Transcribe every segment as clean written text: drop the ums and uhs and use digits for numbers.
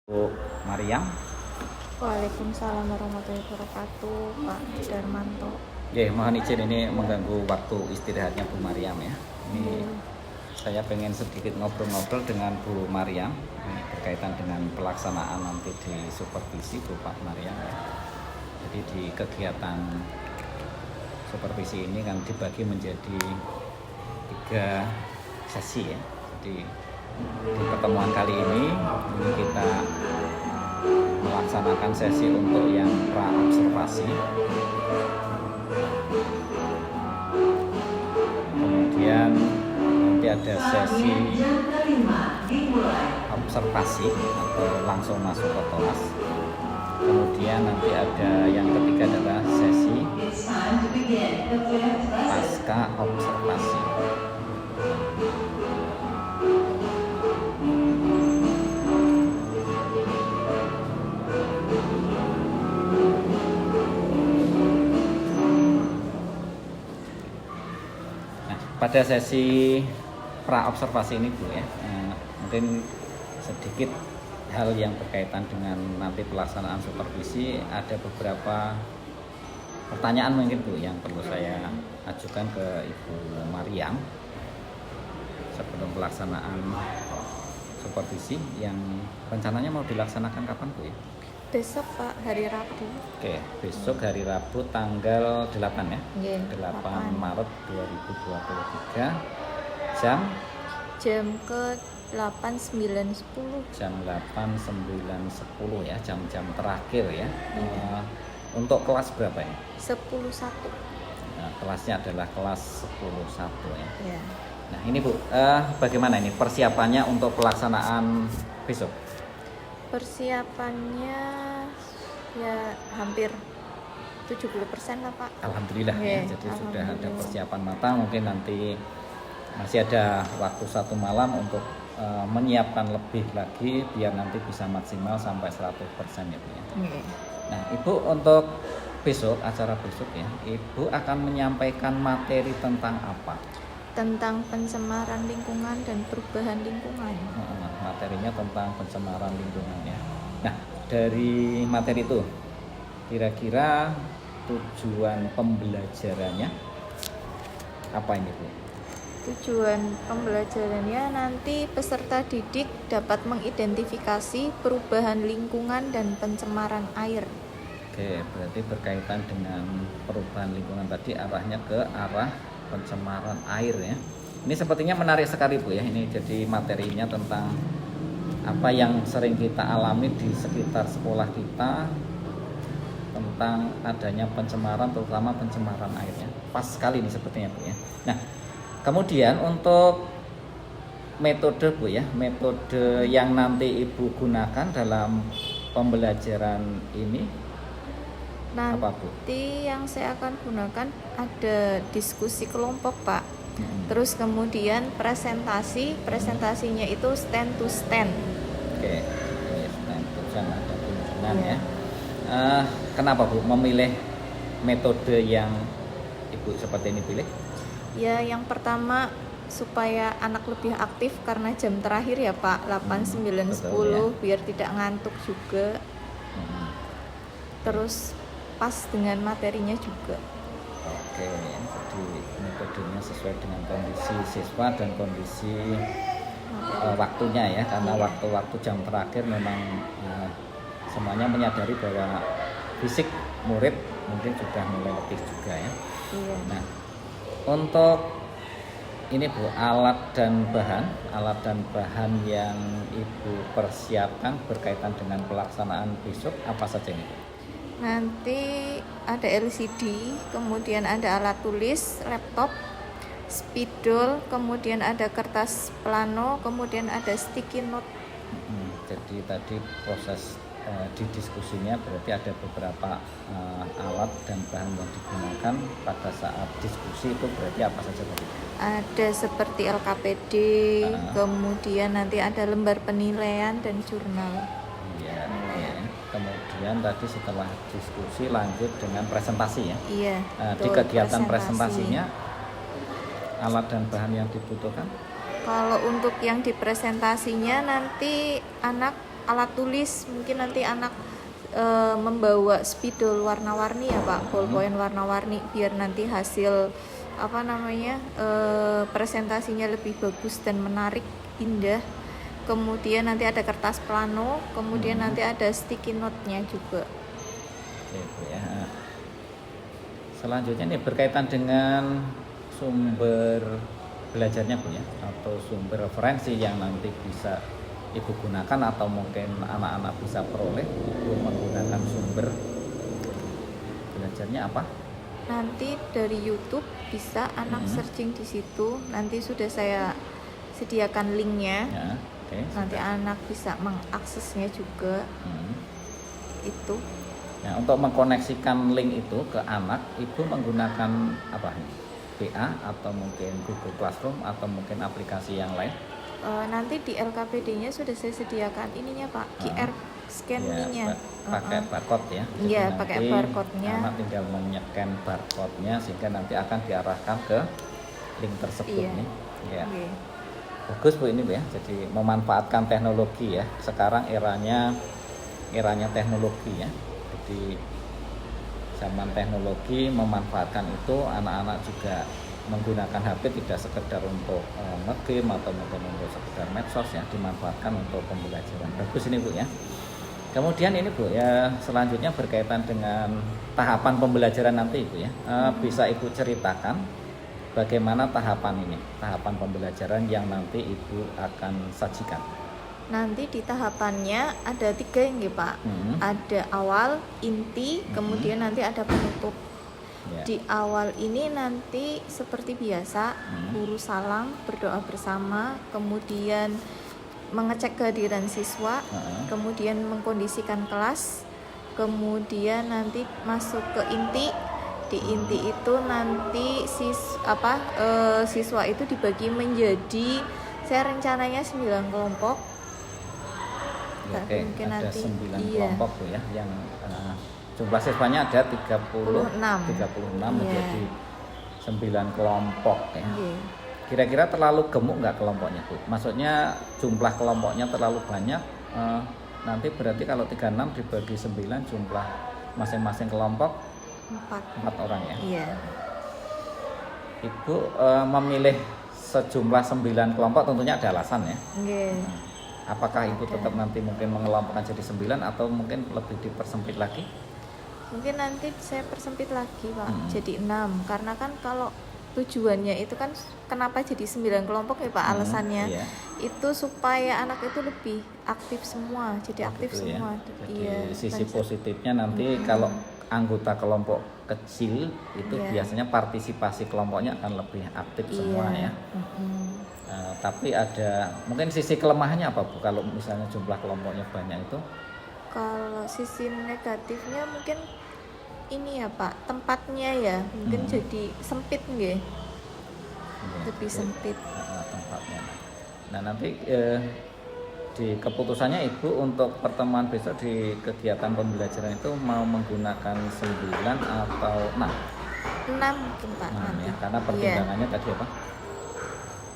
Bu Mariam. Waalaikumsalam warahmatullahi wabarakatuh, Pak Darmanto. Ya, mohon izin ini mengganggu waktu istirahatnya Bu Mariam ya. Ini saya pengen sedikit ngobrol-ngobrol dengan Bu Mariam ini berkaitan dengan pelaksanaan nanti di supervisi Bu Pak Mariam ya. Jadi di kegiatan supervisi ini kan dibagi menjadi 3 sesi ya. Jadi di pertemuan kali ini kita melaksanakan sesi untuk yang pra-observasi, kemudian nanti ada sesi observasi atau langsung masuk ke kelas, kemudian nanti ada yang ketiga adalah sesi pasca observasi. Pada sesi pra-observasi ini Bu ya, mungkin sedikit hal yang berkaitan dengan nanti pelaksanaan supervisi. Ada beberapa pertanyaan mungkin Bu yang perlu saya ajukan ke Ibu Mariam sebelum pelaksanaan supervisi yang rencananya mau dilaksanakan kapan Bu ya? Besok Pak, hari Rabu. Oke, besok hari Rabu tanggal 8 ya? Yeah, 8 Maret 2023 jam ke 8, 9, 10. Jam 8, 9, 10 ya, jam-jam terakhir ya. Untuk kelas berapa ini? 10-1. Nah, kelasnya adalah kelas 10-1 ya. Yeah. Nah ini Bu, bagaimana ini persiapannya untuk pelaksanaan besok? Persiapannya ya hampir 70% lah Pak. Alhamdulillah ya, jadi sudah ada persiapan matang. Mungkin nanti masih ada waktu 1 malam untuk menyiapkan lebih lagi biar nanti bisa maksimal sampai 100% ya Bu ya. Nah Ibu untuk besok, acara besok ya, Ibu akan menyampaikan materi tentang apa? Tentang pencemaran lingkungan dan perubahan lingkungan. Materinya tentang pencemaran lingkungan ya. Nah dari materi itu kira-kira tujuan pembelajarannya apa ini Bu? Tujuan pembelajarannya nanti peserta didik dapat mengidentifikasi perubahan lingkungan dan pencemaran air. Oke, berarti berkaitan dengan perubahan lingkungan tadi arahnya ke arah pencemaran air ya. Ini sepertinya menarik sekali Bu ya. Ini jadi materinya tentang apa yang sering kita alami di sekitar sekolah kita tentang adanya pencemaran, terutama pencemaran airnya. Pas sekali ini sepertinya Bu ya. Nah, kemudian untuk metode Bu ya, metode yang nanti Ibu gunakan dalam pembelajaran ini nanti yang saya akan gunakan ada diskusi kelompok Pak. Terus kemudian presentasinya itu stand to stand. Oke, stand to stand ada kunjungan ya. Kenapa Bu memilih metode yang Ibu seperti ini pilih? Ya yang pertama supaya anak lebih aktif karena jam terakhir ya Pak, 8, 9, 10 ya. Biar tidak ngantuk juga. Terus pas dengan materinya juga. Oke, jadi metodenya sesuai dengan kondisi siswa dan kondisi waktunya ya, karena waktu-waktu jam terakhir memang semuanya menyadari bahwa fisik murid mungkin sudah mulai letih juga ya. Iya. Nah, untuk ini Bu, alat dan bahan yang Ibu persiapkan berkaitan dengan pelaksanaan besok apa saja ini Bu? Nanti ada LCD, kemudian ada alat tulis, laptop, spidol, kemudian ada kertas plano, kemudian ada sticky note. Jadi tadi proses di diskusinya berarti ada beberapa alat dan bahan yang digunakan pada saat diskusi itu berarti apa saja tadi? Ada seperti LKPD, kemudian nanti ada lembar penilaian dan jurnal. Kemudian tadi setelah diskusi lanjut dengan presentasi ya. Iya. Di kegiatan presentasinya alat dan bahan yang dibutuhkan? Kalau untuk yang di presentasinya nanti anak alat tulis, mungkin nanti anak membawa spidol warna-warni ya Pak, ballpoint warna-warni, biar nanti hasil presentasinya lebih bagus dan menarik, indah. Kemudian nanti ada kertas plano, kemudian nanti ada sticky note-nya juga. Oke, Bu ya. Selanjutnya ini berkaitan dengan sumber belajarnya Bu ya, atau sumber referensi yang nanti bisa Ibu gunakan atau mungkin anak-anak bisa peroleh. Ibu menggunakan sumber belajarnya apa? Nanti dari YouTube bisa anak searching di situ, nanti sudah saya sediakan linknya. Ya, oke, nanti anak bisa mengaksesnya juga. Itu. Nah, untuk mengkoneksikan link itu ke anak, Ibu menggunakan apa? PA atau mungkin Google Classroom atau mungkin aplikasi yang lain? Nanti di LKPD-nya sudah saya sediakan ininya Pak, QR scan-nya. Pakai barcode ya. Iya, pakai barcode-nya. Anak tinggal menycan barcode-nya sehingga nanti akan diarahkan ke link tersebut nih. Ya. Okay. Bagus Bu ini Bu ya. Jadi memanfaatkan teknologi ya. Sekarang eranya teknologi ya. Jadi zaman teknologi memanfaatkan itu, anak-anak juga menggunakan HP tidak sekedar untuk nge-game atau mungkin untuk sekedar medsos ya, dimanfaatkan untuk pembelajaran. Bagus ini Bu ya. Kemudian ini Bu ya, selanjutnya berkaitan dengan tahapan pembelajaran nanti Ibu ya. Bisa Ibu ceritakan bagaimana tahapan pembelajaran yang nanti Ibu akan sajikan? Nanti di tahapannya ada 3 ya Pak. Ada awal, inti, kemudian nanti ada penutup. Di awal ini nanti seperti biasa, guru salam, berdoa bersama, kemudian mengecek kehadiran siswa, kemudian mengkondisikan kelas, kemudian nanti masuk ke inti. Di inti itu nanti siswa itu dibagi menjadi, saya rencananya 9 kelompok. Oke, mungkin ada nanti 9 kelompok tuh ya, yang jumlah siswanya ada 36 menjadi 9 kelompok ya. Kira-kira terlalu gemuk nggak kelompoknya Bu? Maksudnya jumlah kelompoknya terlalu banyak, nanti berarti kalau 36 dibagi 9 jumlah masing-masing kelompok 4 orang ya. Iya. Ibu memilih sejumlah 9 kelompok tentunya ada alasan ya. Apakah Ibu tetap nanti mungkin mengelompokkan jadi 9 atau mungkin lebih dipersempit lagi? Mungkin nanti saya persempit lagi Pak, jadi 6. Karena kan kalau tujuannya itu kan kenapa jadi 9 kelompok ya Pak, alasannya itu supaya anak itu lebih aktif semua, jadi aktif semua. Jadi sisi positifnya nanti kalau anggota kelompok kecil itu biasanya partisipasi kelompoknya akan lebih aktif semua ya. Tapi ada mungkin sisi kelemahannya apa Bu kalau misalnya jumlah kelompoknya banyak itu? Kalau sisi negatifnya mungkin ini ya Pak, tempatnya ya mungkin jadi sempit nggih. Lebih sempit tempatnya. Nah nanti di keputusannya Ibu untuk pertemuan besok di kegiatan pembelajaran itu mau menggunakan 9 atau 6? 6 mungkin Pak. 6 ya, karena pertimbangannya tadi apa?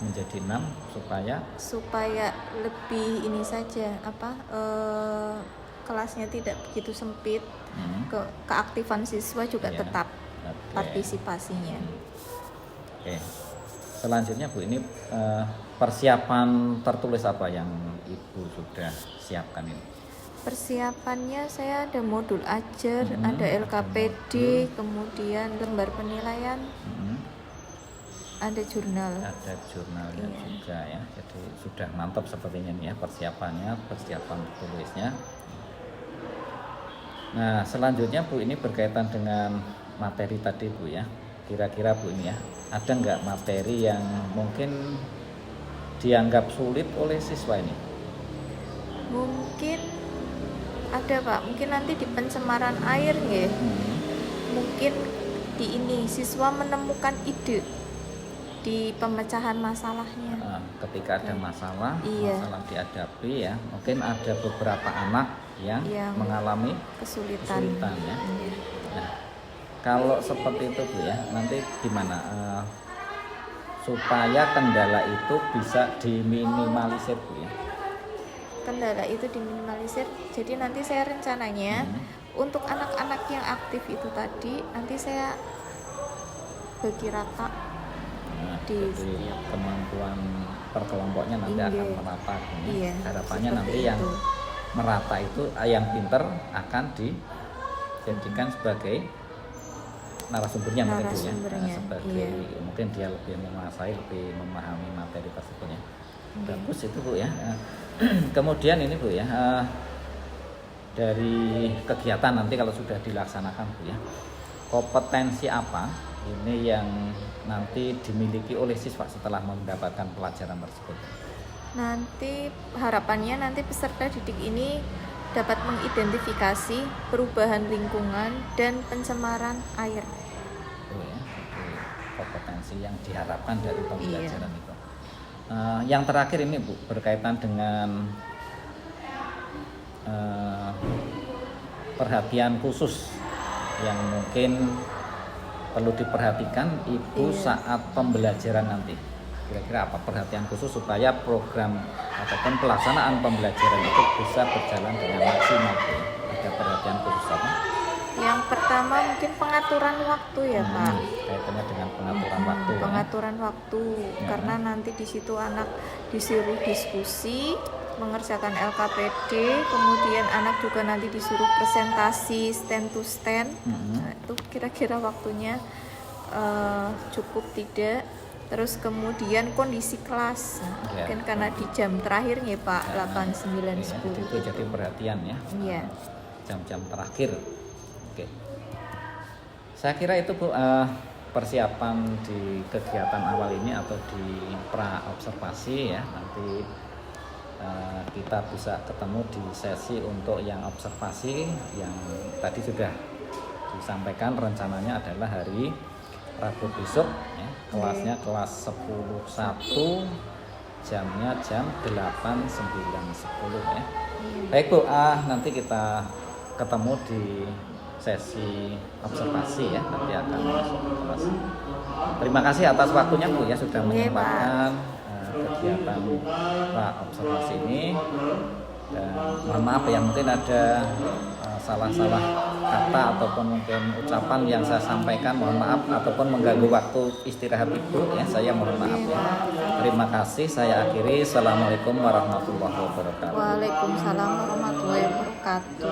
Menjadi 6 supaya lebih ini saja kelasnya tidak begitu sempit, keaktifan siswa juga tetap partisipasinya. Oke. Selanjutnya Bu, ini persiapan tertulis apa yang Ibu sudah siapkan ini? Persiapannya saya ada modul ajar, ada LKPD, kemudian lembar penilaian, ada jurnal. Ada jurnalnya juga ya. Jadi sudah mantap sepertinya nih ya persiapan tertulisnya. Nah selanjutnya Bu, ini berkaitan dengan materi tadi Bu ya. Kira-kira Bu ini ya, ada nggak materi yang mungkin dianggap sulit oleh siswa ini? Mungkin ada Pak, mungkin nanti di pencemaran air ya. Mungkin di ini siswa menemukan ide di pemecahan masalahnya. Ketika ada masalah dihadapi ya, mungkin ada beberapa anak yang mengalami kesulitan ya. Nah, kalau seperti itu Bu ya, nanti gimana supaya kendala itu bisa diminimalisir Bu ya? kendala itu diminimalisir. Jadi nanti saya rencananya untuk anak-anak yang aktif itu tadi nanti saya bagi rata di jadi kemampuan per kelompoknya nanti akan merata. Iya, harapannya nanti itu. yang merata itu yang pinter akan dijadikan sebagai narasumbernya mungkin Bu ya. Sebagai mungkin dia lebih menguasai, lebih memahami materi tersebutnya. Bagus itu Bu ya. Kemudian ini Bu ya, dari kegiatan nanti kalau sudah dilaksanakan Bu ya, kompetensi apa ini yang nanti dimiliki oleh siswa setelah mendapatkan pelajaran tersebut? Nanti harapannya nanti peserta didik ini dapat mengidentifikasi perubahan lingkungan dan pencemaran air. Ya, kompetensi yang diharapkan dari pembelajaran itu. Yang terakhir ini Bu, berkaitan dengan perhatian khusus yang mungkin perlu diperhatikan Ibu saat pembelajaran nanti. Kira-kira apa perhatian khusus supaya program ataupun pelaksanaan pembelajaran itu bisa berjalan dengan maksimal? Ada perhatian khusus apa? Yang pertama mungkin pengaturan waktu ya Pak. Kaitannya dengan pengaturan waktu. Pengaturan waktu karena nanti di situ anak disuruh diskusi, mengerjakan LKPD, kemudian anak juga nanti disuruh presentasi stand to stand. Nah, itu kira-kira waktunya cukup tidak. Terus kemudian kondisi kelas, mungkin karena di jam terakhir ya Pak, 8, 9, 10 itu jadi perhatian ya. Iya. Jam-jam terakhir. Oke. Saya kira itu Bu, persiapan di kegiatan awal ini atau di pra observasi ya. Nanti kita bisa ketemu di sesi untuk yang observasi yang tadi sudah disampaikan. Rencananya adalah hari Rabu besok ya, kelasnya kelas 10-1, jamnya jam 8, 9, 10 ya. Baik Bu, nanti kita ketemu di sesi observasi ya, nanti akan masuk ke kelas. Terima kasih atas waktunya Bu ya, sudah menyempatkan kegiatan observasi ini. Dan mohon maaf ya, mungkin ada salah-salah kata ataupun mungkin ucapan yang saya sampaikan, mohon maaf, ataupun mengganggu waktu istirahat Ibu ya, saya mohon maaf ya. Terima kasih, saya akhiri. Assalamualaikum warahmatullahi wabarakatuh. Waalaikumsalam warahmatullahi wabarakatuh.